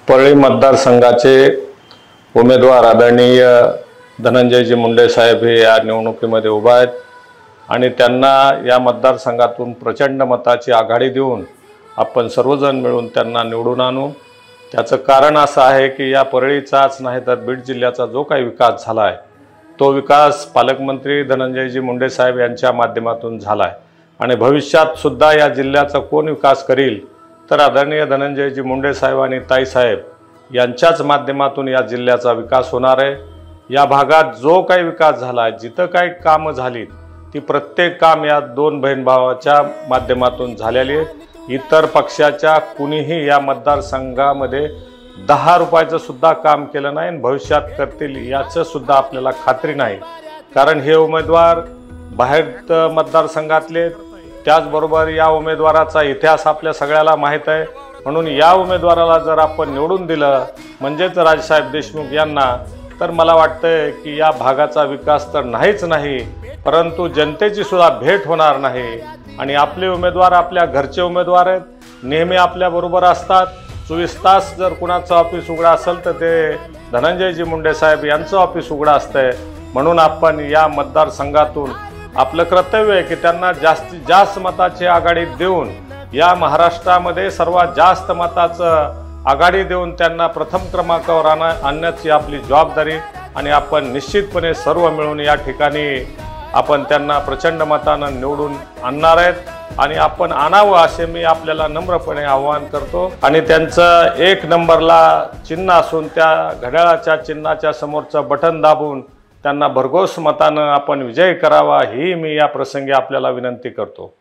परळी मतदारसंघाचे उमेदवार आदरणीय धनंजयजी मुंडे साहेब हे या निवडणुकीमध्ये उभा आहेत आणि त्यांना या मतदारसंघातून प्रचंड मताची आघाडी देऊन आपण सर्वजण मिळून त्यांना निवडून आणू। त्याचं कारण असं आहे की या परळीचाच नाही तर बीड जिल्ह्याचा जो काही विकास झाला आहे तो विकास पालकमंत्री धनंजयजी मुंडे साहेब यांच्या माध्यमातून झाला आहे आणि भविष्यात सुद्धा या जिल्ह्याचा कोण विकास करील तर आदरणीय धनंजयजी मुंडे साहेब आणि ताईसाहेब यांच्याच माध्यमातून या जिल्ह्याचा विकास होणार आहे। या भागात जो काही विकास झाला आहे, जिथं काही कामं झाली ती प्रत्येक काम या दोन बहीण भावाच्या माध्यमातून झालेली आहे। इतर पक्षाच्या कुणीही या मतदारसंघामध्ये 10 रुपयाचं सुद्धा काम केलं नाही आणि भविष्यात करतील याचं सुद्धा आपल्याला खात्री नाही, कारण हे उमेदवार बाहेर मतदारसंघातले, त्याचबरोबर या उमेदवाराचा इतिहास आपल्या सगळ्याला माहीत आहे। म्हणून या उमेदवाराला जर आपण निवडून दिलं म्हणजेच राजसाहेब देशमुख यांना, तर मला वाटतंय की या भागाचा विकास तर नाहीच नाही परंतु जनतेची सुद्धा भेट होणार नाही आणि आपले उमेदवार आपल्या घरचे उमेदवार आहेत, नेहमी आपल्या बरोबर असतात। 24 तास जर कुणाचं ऑफिस उघडं असेल तर ते धनंजयजी मुंडे साहेब यांचं ऑफिस उघडं असतंय। म्हणून आपण या मतदारसंघातून आपलं कर्तव्य आहे की त्यांना जास्तीत जास्त मताची आघाडी देऊन या महाराष्ट्रामध्ये सर्वात जास्त मताचं आघाडी देऊन त्यांना प्रथम क्रमांकावर आणण्याची आपली जबाबदारी आणि आपण निश्चितपणे सर्व मिळून या ठिकाणी आपण त्यांना प्रचंड मतानं निवडून आणणार आहेत आणि आपण आणावं असे मी आपल्याला नम्रपणे आवाहन करतो। आणि त्यांचं 1 नंबरला चिन्ह असून त्या घड्याळाच्या चिन्हाच्या समोरचं बटन दाबून त्यांना भरघोस मतानं आपण विजयी करावा ही मी या प्रसंगी आपल्याला विनंती करतो।